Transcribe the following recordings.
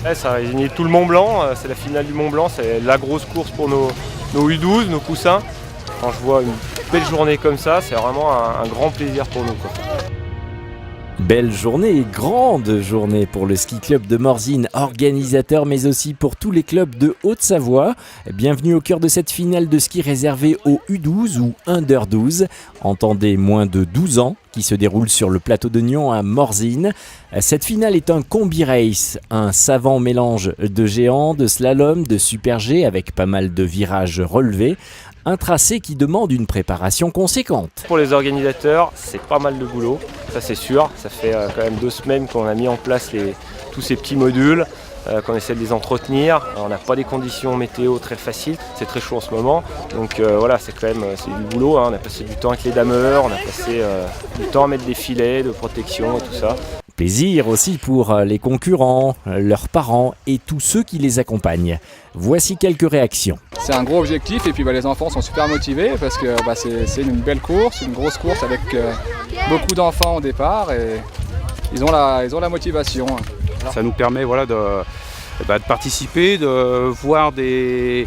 Ouais, ça a réuni tout le Mont Blanc, c'est la finale du Mont Blanc, c'est la grosse course pour nos U12, nos poussins. Quand je vois une belle journée comme ça, c'est vraiment un grand plaisir pour nous, quoi. Belle journée et grande journée pour le ski club de Morzine, organisateur mais aussi pour tous les clubs de Haute-Savoie. Bienvenue au cœur de cette finale de ski réservée aux U12 ou Under 12, entendez moins de 12 ans, qui se déroule sur le plateau de Nyon à Morzine. Cette finale est un combi race, un savant mélange de géants, de slalom, de super G avec pas mal de virages relevés. Un tracé qui demande une préparation conséquente. Pour les organisateurs, c'est pas mal de boulot, ça c'est sûr. Ça fait quand même 2 semaines qu'on a mis en place tous ces petits modules, qu'on essaie de les entretenir. On n'a pas des conditions météo très faciles, c'est très chaud en ce moment. Donc voilà, c'est quand même du boulot, hein. On a passé du temps avec les dameurs, on a passé du temps à mettre des filets de protection et tout ça. Plaisir aussi pour les concurrents, leurs parents et tous ceux qui les accompagnent. Voici quelques réactions. C'est un gros objectif et puis les enfants sont super motivés parce que c'est une belle course, une grosse course avec beaucoup d'enfants au départ et ils ont la motivation. Ça nous permet de participer, de voir des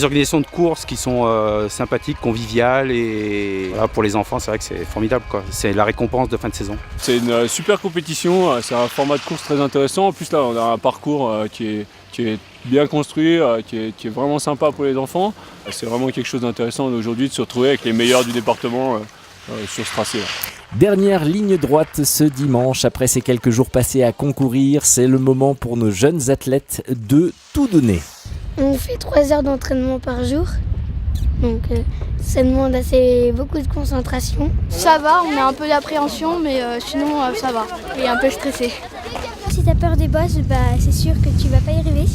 organisations de courses qui sont sympathiques, conviviales et voilà, pour les enfants c'est vrai que c'est formidable, quoi. C'est la récompense de fin de saison. C'est une super compétition, c'est un format de course très intéressant. En plus là on a un parcours qui est bien construit, qui est vraiment sympa pour les enfants. C'est vraiment quelque chose d'intéressant aujourd'hui de se retrouver avec les meilleurs du département sur ce tracé. Dernière ligne droite ce dimanche, après ces quelques jours passés à concourir, c'est le moment pour nos jeunes athlètes de tout donner. On fait 3 heures d'entraînement par jour, donc ça demande beaucoup de concentration. Ça va, on a un peu d'appréhension, mais sinon ça va, et un peu stressé. Si tu as peur des bosses, c'est sûr que tu vas pas y arriver,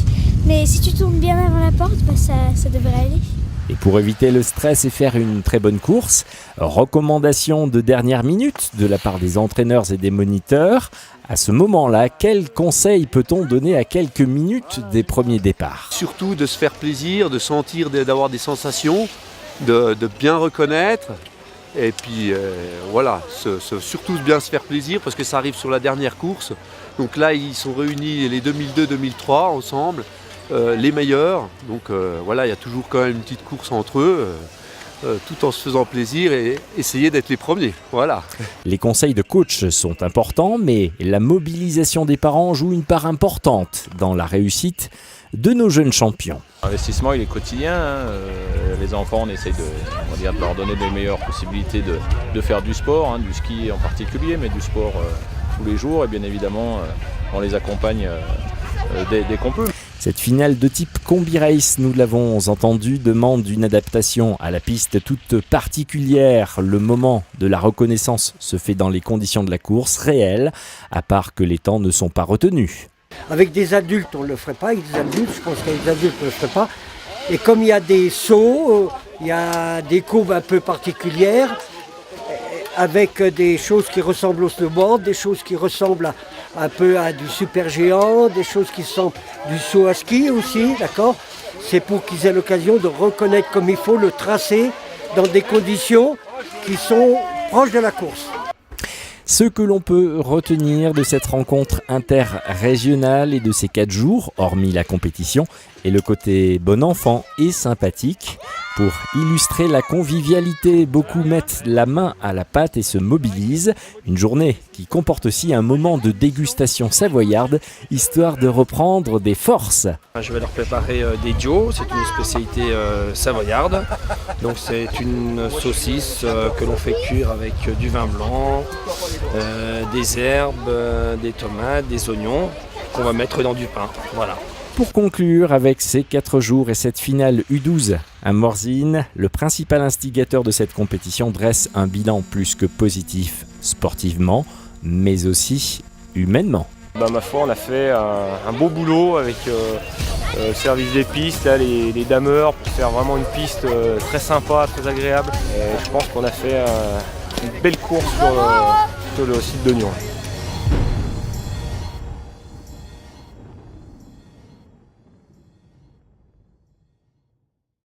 mais si tu tournes bien avant la porte, ça devrait aller. Et pour éviter le stress et faire une très bonne course, recommandation de dernière minute de la part des entraîneurs et des moniteurs. À ce moment-là, quels conseils peut-on donner à quelques minutes des premiers départs ? Surtout de se faire plaisir, de sentir, d'avoir des sensations, de bien reconnaître. Et puis surtout bien se faire plaisir parce que ça arrive sur la dernière course. Donc là, ils sont réunis les 2002-2003 ensemble. Les meilleurs, donc il y a toujours quand même une petite course entre eux, tout en se faisant plaisir et essayer d'être les premiers. Voilà. Les conseils de coach sont importants, mais la mobilisation des parents joue une part importante dans la réussite de nos jeunes champions. L'investissement il est quotidien, hein. Les enfants on essaye de leur donner les meilleures possibilités de faire du sport, hein, du ski en particulier, mais du sport tous les jours et bien évidemment on les accompagne dès qu'on peut. Cette finale de type combi race, nous l'avons entendu, demande une adaptation à la piste toute particulière. Le moment de la reconnaissance se fait dans les conditions de la course réelles, à part que les temps ne sont pas retenus. Avec des adultes, on ne le ferait pas. Avec des adultes, je pense qu'avec des adultes, on ne le ferait pas. Et comme il y a des sauts, il y a des courbes un peu particulières, avec des choses qui ressemblent au snowboard, des choses qui ressemblent un peu à du super géant, des choses qui sont du saut à ski aussi, d'accord ? C'est pour qu'ils aient l'occasion de reconnaître comme il faut le tracé dans des conditions qui sont proches de la course. Ce que l'on peut retenir de cette rencontre interrégionale et de ces 4 jours, hormis la compétition, est le côté bon enfant et sympathique. Pour illustrer la convivialité, beaucoup mettent la main à la pâte et se mobilisent. Une journée qui comporte aussi un moment de dégustation savoyarde, histoire de reprendre des forces. Je vais leur préparer des dios, c'est une spécialité savoyarde. Donc c'est une saucisse que l'on fait cuire avec du vin blanc, des herbes, des tomates, des oignons qu'on va mettre dans du pain. Voilà. Pour conclure avec ces 4 jours et cette finale U12 à Morzine, le principal instigateur de cette compétition dresse un bilan plus que positif sportivement, mais aussi humainement. Ma foi, on a fait un beau boulot avec le service des pistes, là, les dameurs, pour faire vraiment une piste très sympa, très agréable. Et je pense qu'on a fait une belle course sur le site de Nyon.